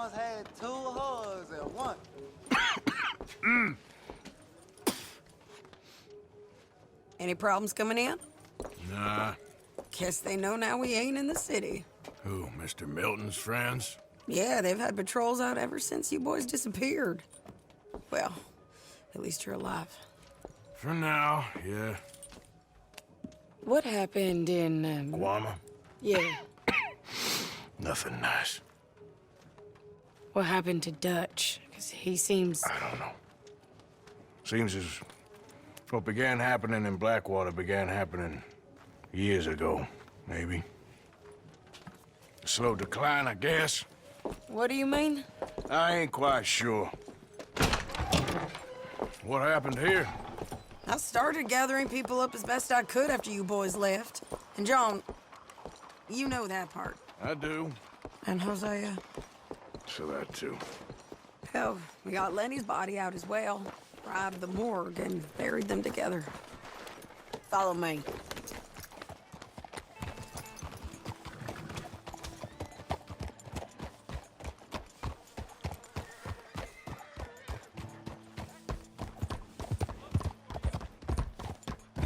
almost had two hugs at once. Any problems coming in? Nah. Guess they know now we ain't in the city. Who, Mr. Milton's friends? Yeah, they've had patrols out ever since you boys disappeared. Well, at least you're alive. For now, yeah. What happened in, Guama? Yeah. Nothing nice. What happened to Dutch? Because he seems... I don't know. Seems as what began happening in Blackwater began happening years ago, maybe. A slow decline, I guess. What do you mean? I ain't quite sure. What happened here? I started gathering people up as best I could after you boys left. And John, you know that part. I do. And Hosea? So that too. Hell, we got Lenny's body out as well. Robbed the morgue and buried them together. Follow me.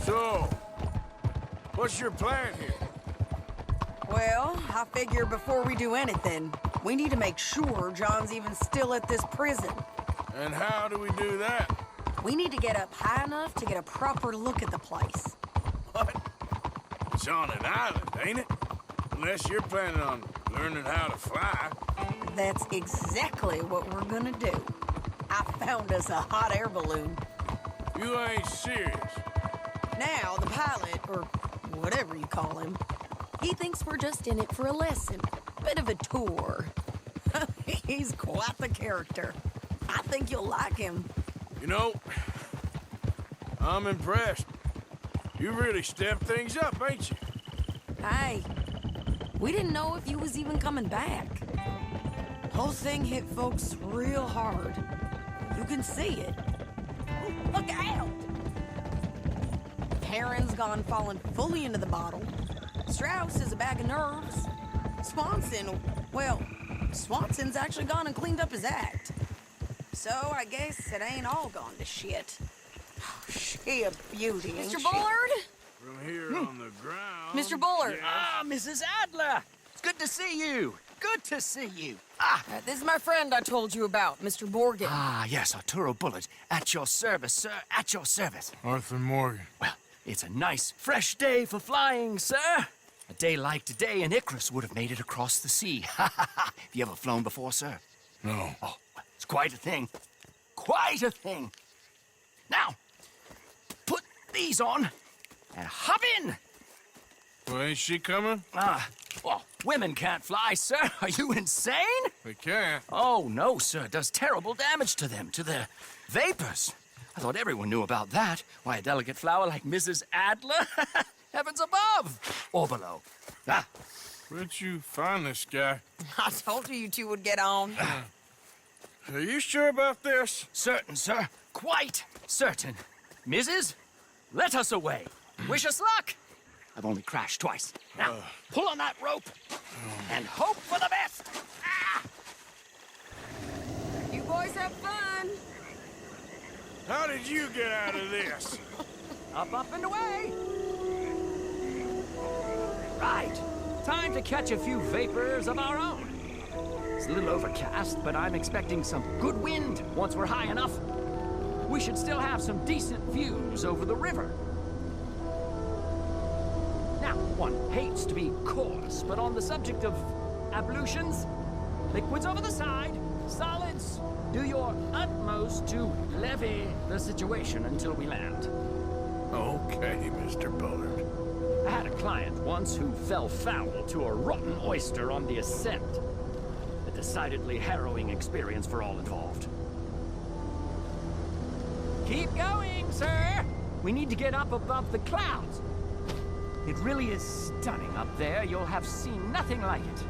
So, what's your plan here? Well, I figure before we do anything, we need to make sure John's even still at this prison. And how do we do that? We need to get up high enough to get a proper look at the place. What? It's on an island, ain't it? Unless you're planning on learning how to fly. That's exactly what we're gonna do. I found us a hot air balloon. You ain't serious. Now, the pilot, or whatever you call him, he thinks we're just in it for a lesson. Bit of a tour. He's quite the character. I think you'll like him. You know, I'm impressed. You really stepped things up, ain't you? Hey, we didn't know if you was even coming back. Whole thing hit folks real hard. You can see it. Look out! Heron's gone falling fully into the bottle. Strauss is a bag of nerves. Swanson, well, Swanson's actually gone and cleaned up his act. So I guess it ain't all gone to shit. She a beauty, ain't Mr. she? Bullard? From here on the ground... Mr. Bullard! Yeah. Ah, Mrs. Adler! It's good to see you. Good to see you. This is my friend I told you about, Mr. Morgan. Yes, Arturo Bullard. At your service, sir. At your service. Arthur Morgan. Well, it's a nice, fresh day for flying, sir. A day like today, an Icarus would have made it across the sea. Have you ever flown before, sir? No. Oh, well, it's quite a thing. Quite a thing. Now, put these on and hop in. Well, ain't she coming? Well, women can't fly, sir. Are you insane? They can't. Oh, no, sir. It does terrible damage to them, to their vapors. I thought everyone knew about that. Why, a delicate flower like Mrs. Adler? Heavens above or below. Where'd you find this guy? I told you two would get on. Are you sure about this? Certain, sir. Quite certain. Mrs., let us away. Wish us luck. I've only crashed twice. Now, pull on that rope and hope for the best. You boys have fun. How did you get out of this? Up, and away. Right. Time to catch a few vapors of our own. It's a little overcast, but I'm expecting some good wind once we're high enough. We should still have some decent views over the river. Now, one hates to be coarse, but on the subject of ablutions, liquids over the side, solids, do your utmost to levy the situation until we land. Okay, Mr. Bullard. I had a client once who fell foul to a rotten oyster on the ascent. A decidedly harrowing experience for all involved. Keep going, sir! We need to get up above the clouds. It really is stunning up there. You'll have seen nothing like it.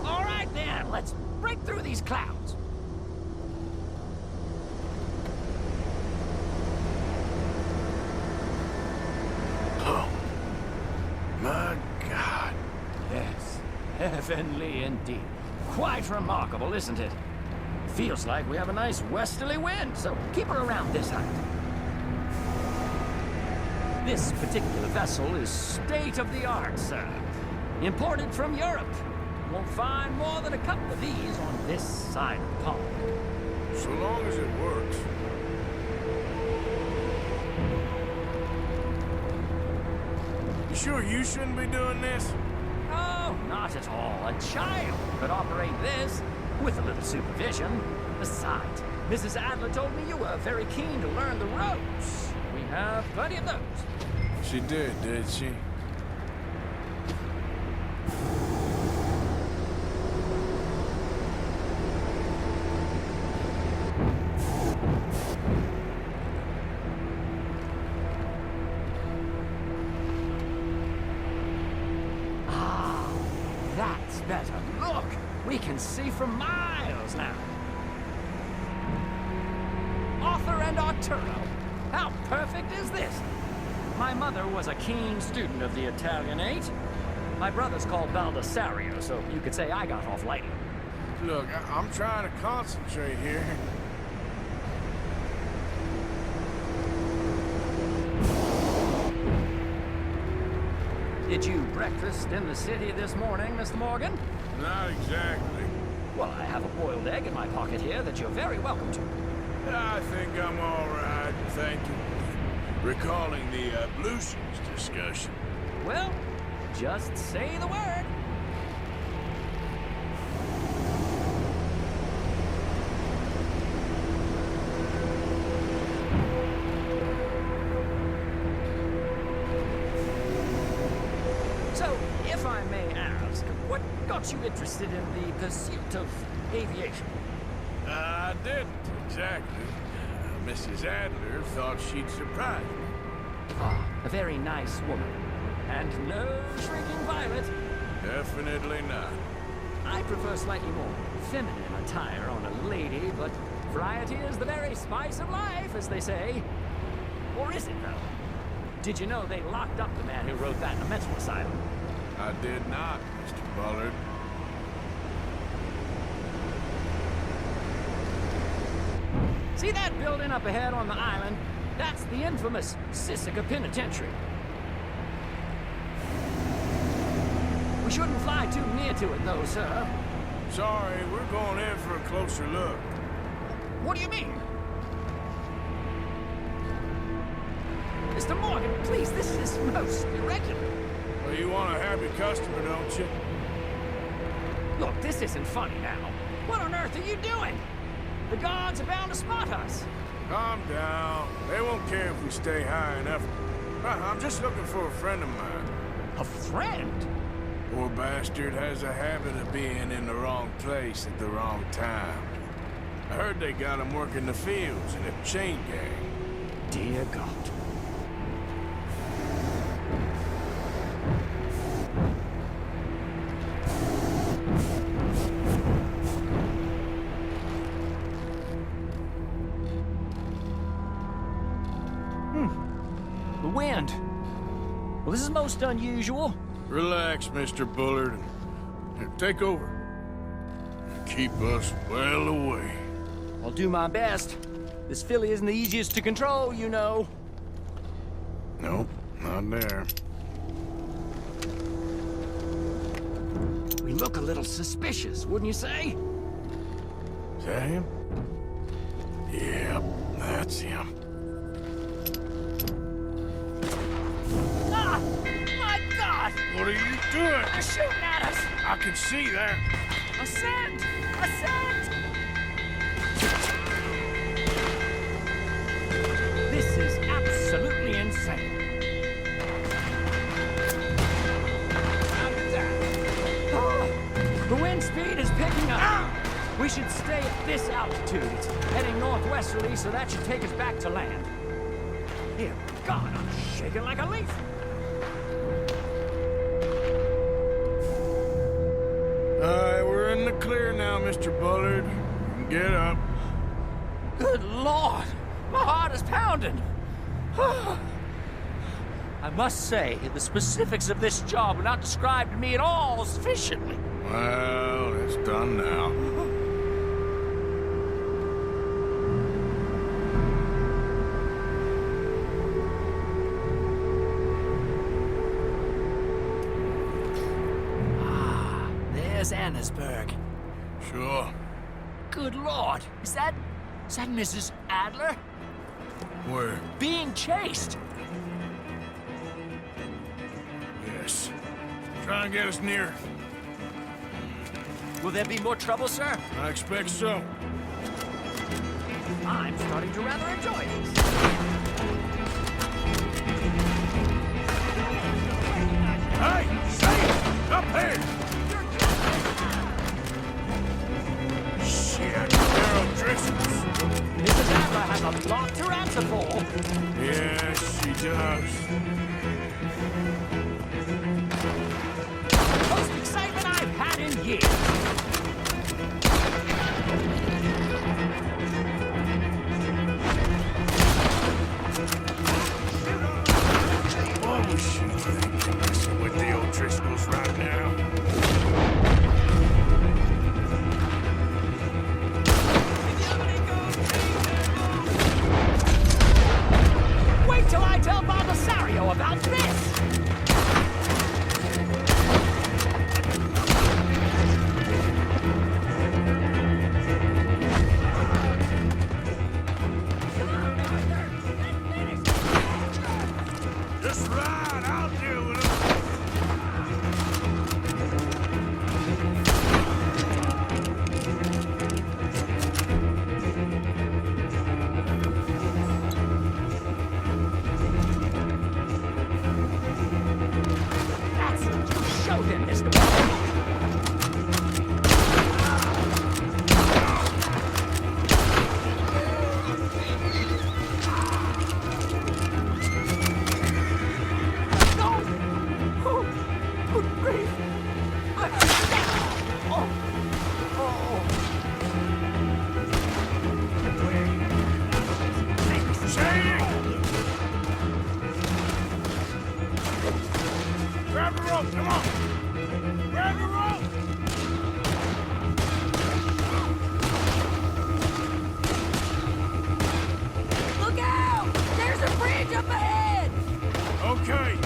All right, then. Let's break through these clouds. Heavenly indeed. Quite remarkable, isn't it? Feels like we have a nice westerly wind, so keep her around this height. This particular vessel is state-of-the-art, sir. Imported from Europe. You won't find more than a couple of these on this side of the pond. So long as it works. You sure you shouldn't be doing this? Oh, not at all. A child could operate this with a little supervision. Besides, Mrs. Adler told me you were very keen to learn the ropes. We have plenty of those. She did she? That's better. Look, we can see for miles now. Arthur and Arturo. How perfect is this? My mother was a keen student of the Italianate. My brother's called Baldessario, so you could say I got off lightly. Look, I'm trying to concentrate here. Did you breakfast in the city this morning, Mr. Morgan? Not exactly. Well, I have a boiled egg in my pocket here that you're very welcome to. I think I'm all right, thank you. Recalling the ablutions discussion. Well, just say the word. So, if I may ask, what got you interested in the pursuit of aviation? I didn't, exactly. Mrs. Adler thought she'd surprise me. Ah, a very nice woman. And no shrinking violet. Definitely not. I prefer slightly more feminine attire on a lady, but variety is the very spice of life, as they say. Or is it, though? Did you know they locked up the man who wrote that in a mental asylum? I did not, Mr. Bullard. See that building up ahead on the island? That's the infamous Sisika Penitentiary. We shouldn't fly too near to it, though, sir. Sorry, we're going in for a closer look. What do you mean? Mr. Morgan, please, this is most irregular. Well, you want a happy customer, don't you? Look, this isn't funny now. What on earth are you doing? The guards are bound to spot us. Calm down. They won't care if we stay high enough. I'm just looking for a friend of mine. A friend? Poor bastard has a habit of being in the wrong place at the wrong time. I heard they got him working the fields in a chain gang. Dear God. The wind. Well, this is most unusual. Relax, Mr. Bullard. Here, take over. Keep us well away. I'll do my best. This filly isn't the easiest to control, you know. Nope, not there. We look a little suspicious, wouldn't you say? Is that him? Yep, that's him. Ah! My God! What are you doing? They're shooting at us! I can see that. Ascend! Ascend! This is absolutely insane. The wind speed is picking up. We should stay at this altitude. It's heading northwesterly, so that should take us back to land. Dear God, I'm shaking like a leaf. We're in the clear now, Mr. Bullard. Get up. Good Lord! My heart is pounding! I must say, the specifics of this job were not described to me at all sufficiently. Well, it's done now. There's Annesburg. Sure. Good Lord, is that Mrs. Adler? Where? Being chased. Yes. Try and get us near. Will there be more trouble, sir? I expect so. I'm starting to rather enjoy this. Hey! Say! Up here! Shit, they're O'Driscoll's. Mrs. Adler has a lot to answer for. Yes, she does. Most excitement I've had in years. What was she thinking, messing with the O'Driscolls right now? Wait till I tell Baldasario about this! Just right, I'll deal with him. That's it. Show them, Mr. Bond. Grab the rope, come on! Grab the rope! Look out! There's a bridge up ahead! Okay,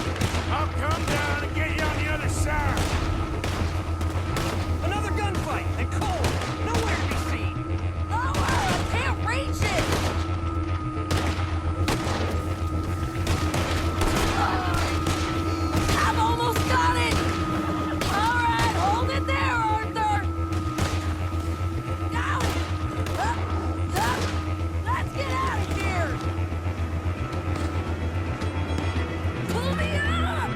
I'll come down and get you on the other side. Another gunfight, and cold. Nowhere to be seen. Oh, I can't reach it! I've almost got it! All right, hold it there, Arthur! Go! Let's get out of here! Pull me up!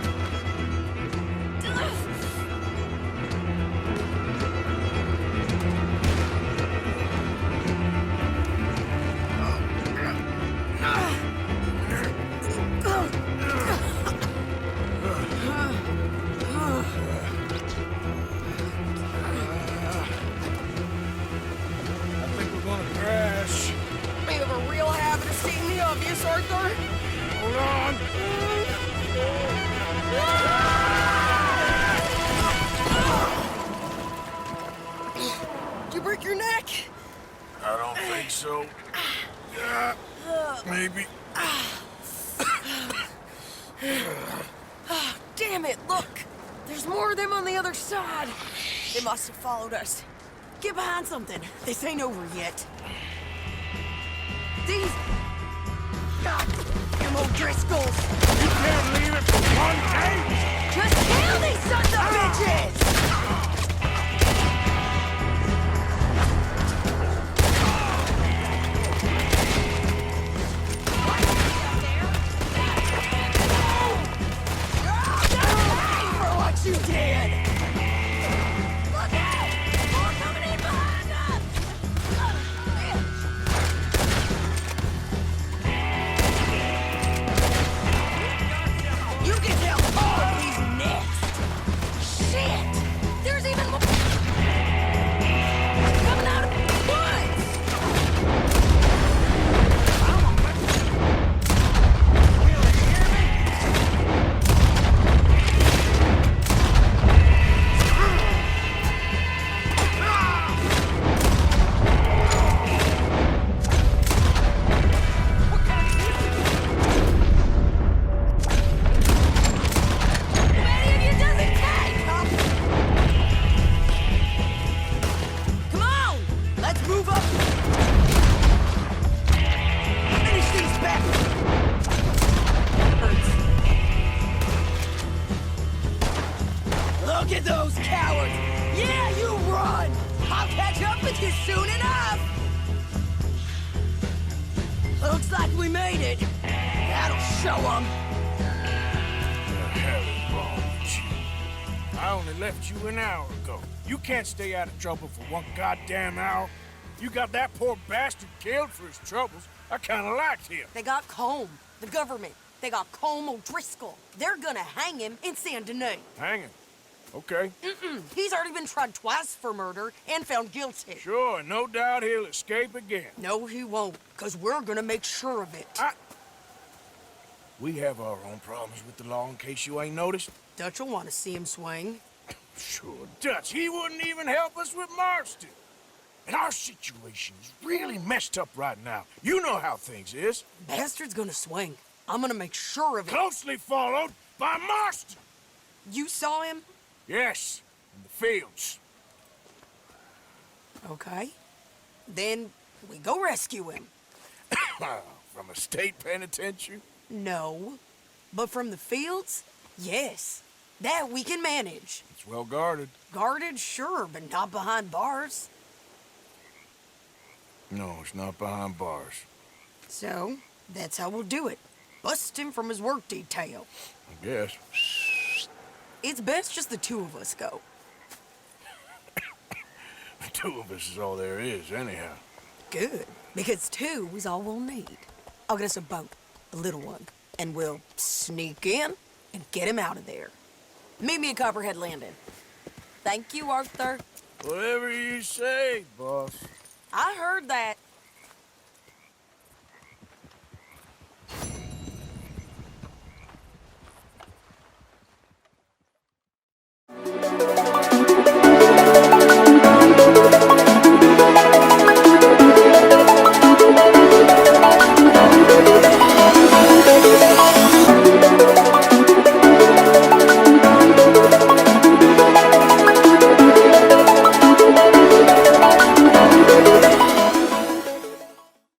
I think we're gonna crash. You have a real habit of stating the obvious, Arthur. Hold on. Did you break your neck? I don't think so. Yeah, maybe. Damn it, look! There's more of them on the other side. They must have followed us. Get behind something. This ain't over yet. These... Goddamn O'Driscolls! You can't leave it for one day! Just kill these sons of bitches! For what you did! Look out! More coming in behind us! You can tell all of these next! Shit! made it. That'll show them. The hell is wrong with you? I only left you an hour ago. You can't stay out of trouble for one goddamn hour. You got that poor bastard killed for his troubles. I kinda liked him. They got Combe, the government. They got Combe O'Driscoll. They're gonna hang him in Saint Denis. Hang him. Okay. He's already been tried twice for murder and found guilty. Sure, no doubt he'll escape again. No, he won't, because we're gonna make sure of it. We have our own problems with the law, in case you ain't noticed. Dutch will want to see him swing. Sure, Dutch, he wouldn't even help us with Marston. And our situation is really messed up right now. You know how things is. Bastard's gonna swing. I'm gonna make sure of it. Closely followed by Marston. You saw him? Yes, in the fields. Okay. Then we go rescue him. From a state penitentiary? No. But from the fields? Yes. That we can manage. It's well guarded. Guarded, sure, but not behind bars. No, it's not behind bars. So, that's how we'll do it. Bust him from his work detail. I guess. It's best just the two of us go. The two of us is all there is, anyhow. Good, because two is all we'll need. I'll get us a boat, a little one, and we'll sneak in and get him out of there. Meet me at Copperhead Landing. Thank you, Arthur. Whatever you say, boss. I heard that.